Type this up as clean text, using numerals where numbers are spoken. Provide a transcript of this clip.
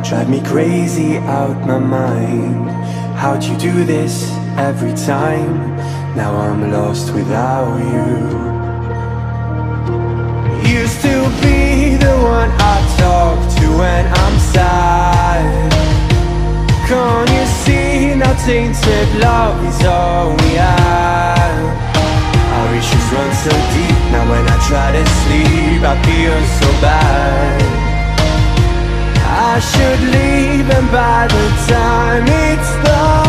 drive me crazy out my mind. How'd you do this every time? Now I'm lost without you. Used to be the one I talk to when I'm sad. Can't you see now tainted love is all we have? Our issues run so deep, now when I try to sleep I feel so bad. I should leave, and by the time it's done